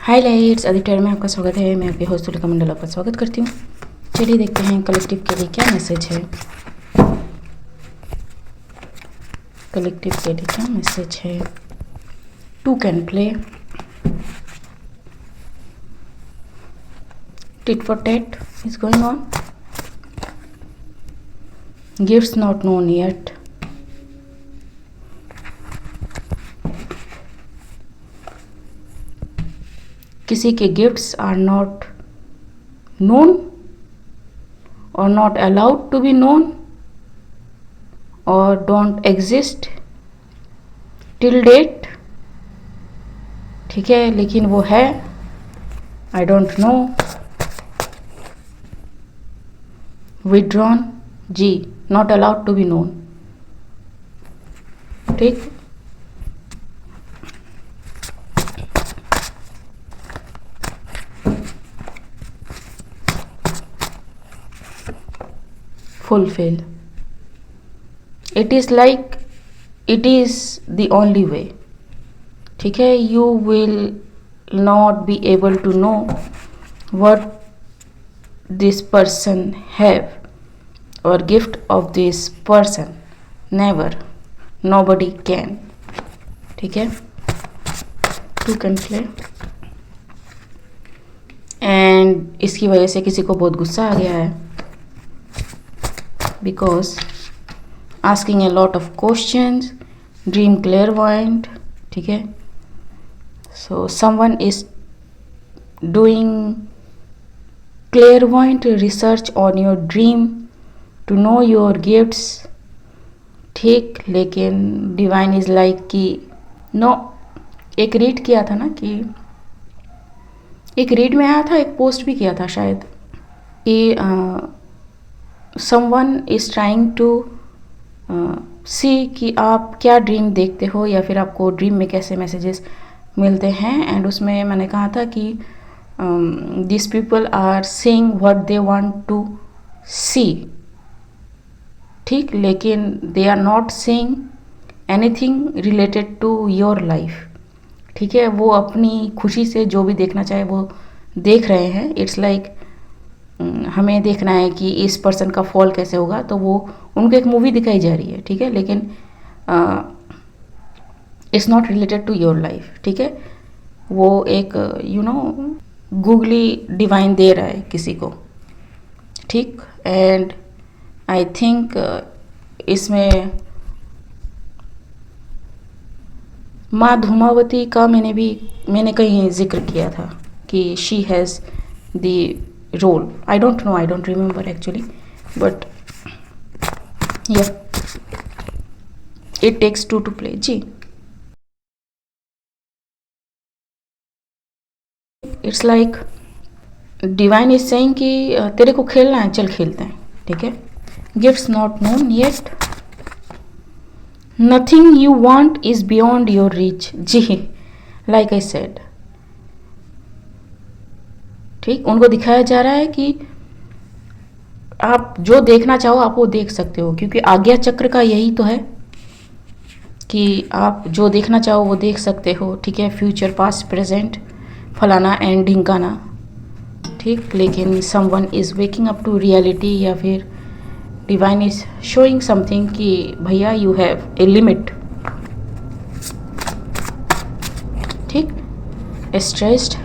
हाय lights, Aditya में आपका स्वागत है। मैं आपके होस्ट तुलिका मंडल आपका स्वागत करती हूँ। चलिए देखते हैं कलेक्टिव के लिए क्या मैसेज है। कलेक्टिव के लिए क्या मैसेज है। Two can play, tit for tat is going on, gifts not known yet, किसी के gifts are not known or not allowed to be known or don't exist till date। ठीक है, लेकिन वो है, I don't know। withdrawn ji, not allowed to be known। ठीक, fulfill, it is like it is the only way। ठीक है, you will not be able to know what this person have or gift of this person, never, nobody can। ठीक है, two can play and इसकी वजह से किसी को बहुत गुस्सा आ गया है, because asking a lot of questions, dream clairvoyant। ठीक है, so someone is doing clairvoyant research on your dream to know your gifts। ठीक, लेकिन डिवाइन इज लाइक कि नो। एक रीड किया था ना, कि एक रीड में आया था, एक पोस्ट भी किया था शायद, कि someone is trying to see कि आप क्या ड्रीम देखते हो या फिर आपको ड्रीम में कैसे मैसेजेस मिलते हैं। एंड उसमें मैंने कहा था कि these people are seeing what they want to see। ठीक, लेकिन they are not seeing anything related to your life। ठीक है, वो अपनी खुशी से जो भी देखना चाहे वो देख रहे हैं। इट्स लाइक हमें देखना है कि इस पर्सन का फॉल कैसे होगा, तो वो उनको एक मूवी दिखाई जा रही है। ठीक है, लेकिन it's not related to your life. ठीक है, वो एक गूगली डिवाइन दे रहा है किसी को। ठीक, एंड आई थिंक इसमें माँ धूमावती का मैंने कहीं जिक्र किया था कि she has the role। I don't know, I don't remember actually, but yeah, it takes two to play जी। It's like divine is saying कि तेरे को खेलना है, चल खेलते हैं। ठीक है, gifts not known yet, nothing you want is beyond your reach ji, like I said। ठीक, उनको दिखाया जा रहा है कि आप जो देखना चाहो आप वो देख सकते हो, क्योंकि आज्ञा चक्र का यही तो है कि आप जो देखना चाहो वो देख सकते हो। ठीक है, फ्यूचर, पास्ट, प्रेजेंट, फलाना एंड ढिंकाना। ठीक, लेकिन someone is waking up to reality, या फिर डिवाइन इज शोइंग समथिंग कि भैया यू हैव ए लिमिट। ठीक, स्ट्रेस्ड,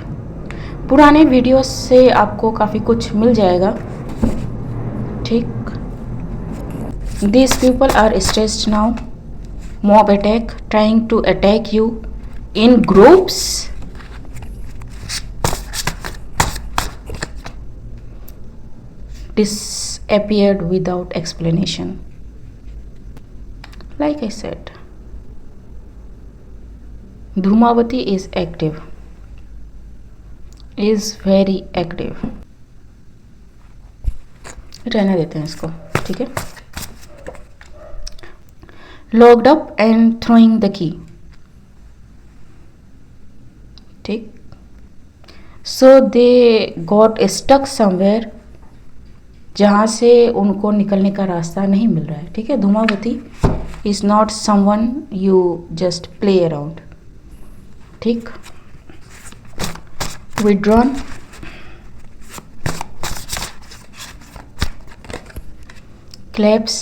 पुराने वीडियोस से आपको काफ़ी कुछ मिल जाएगा। ठीक, this people are stressed now, mob attack, trying to attack you in groups. disappeared without explanation। like I said, Dhumavati is active, is very active। रहने देते हैं इसको। ठीक है, locked up and throwing the key. ठीक, सो दे गॉट स्टक समवेयर, जहाँ से उनको निकलने का रास्ता नहीं मिल रहा है। ठीक है, Dhumavati is not someone you just play around. ठीक, withdrawn, claps,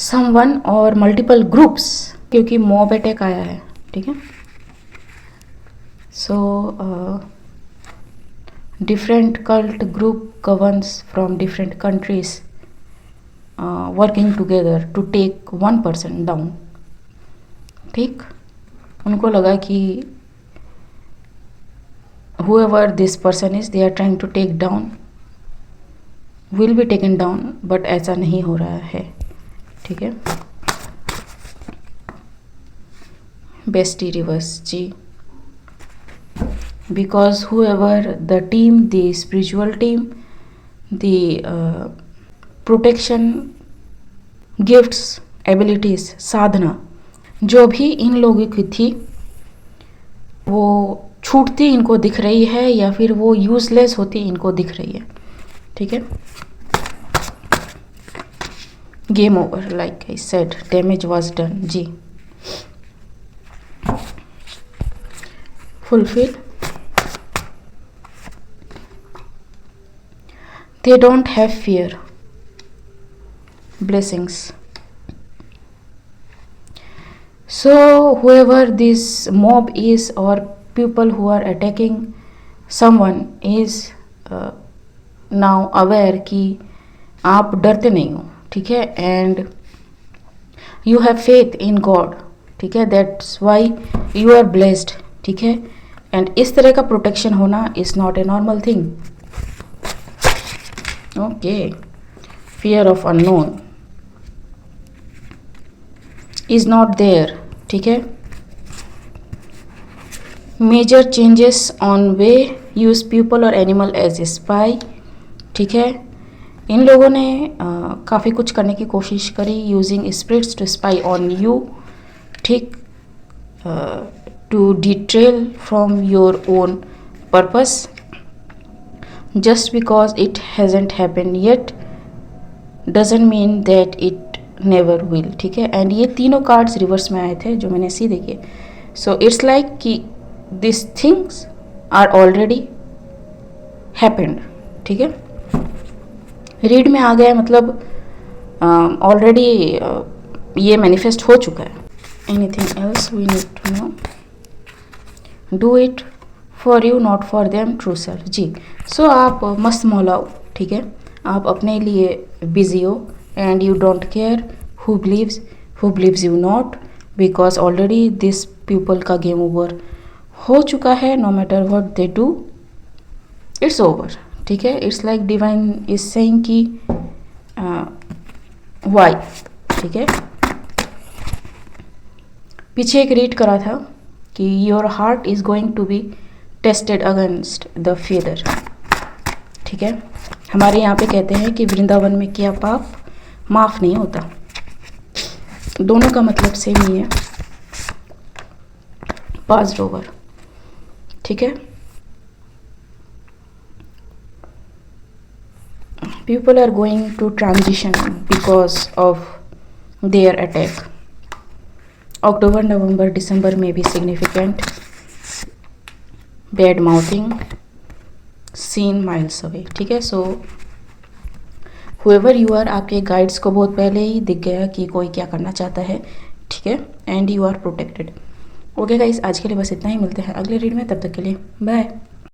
someone और मल्टीपल ग्रुप्स, क्योंकि मॉब अटैक आया है, ठीक है। सो different cult group governs from different countries working together to take one person down, ठीक। उनको लगा कि whoever this person is they are trying to take down will be taken down, but ऐसा नहीं हो रहा है, ठीक है। बेस्टी रिवर्स जी, because whoever the team, the spiritual team, the protection, gifts, abilities, साधना जो भी इन लोगों की थी वो छूटती इनको दिख रही है, या फिर वो यूजलेस होती इनको दिख रही है, ठीक है। Game over, like I said, damage was done जी। Fulfil, they don't have fear, blessings. So whoever this mob is or people who are attacking someone is now aware कि आप डरते नहीं हो, ठीक है, and you have faith in God, ठीक है, that's why you are blessed, ठीक है। and इस तरह का प्रोटेक्शन होना is not a normal thing, okay। fear of unknown is not there, ठीक है। major changes on way, use people or animal as a spy, ठीक है। इन लोगों ने काफ़ी कुछ करने की कोशिश करी, using spirits to spy on you, ठीक, to derail from your own purpose, just because it hasn't happened yet doesn't mean that it never will, ठीक है। एंड ये तीनों कार्ड्स रिवर्स में आए थे जो मैंने सी देखे। सो इट्स लाइक कि this things are already happened, ठीक है। रीड में आ गया, मतलब ऑलरेडी ये मैनिफेस्ट हो चुका है। Anything else we need to know, do it for you not for them, true self ji. सो आप मस्त मौलाओ, ठीक है, आप अपने लिए बिजी हो and you don't care who believes you not, because already this people का गेम ओवर हो चुका है। No matter what they do it's over, ठीक है। It's like divine is saying कि वाई, ठीक है। पीछे एक रीड करा था कि your heart is going to be tested against the feather, ठीक है। हमारे यहाँ पे कहते हैं कि वृंदावन में किया पाप माफ नहीं होता, दोनों का मतलब सेम ही है, पास्ड ओवर, ठीक है। People are going to transition because of their attack. अक्टूबर, नवंबर, दिसंबर में भी significant, bad mouthing, seen miles away, ठीक है। सो हुएवर यू आर, आपके गाइड्स को बहुत पहले ही दिख गया कि कोई क्या करना चाहता है, ठीक है, and you are protected. Okay guys, आज के लिए बस इतना ही, मिलते हैं अगले रीड में, तब तक के लिए बाय।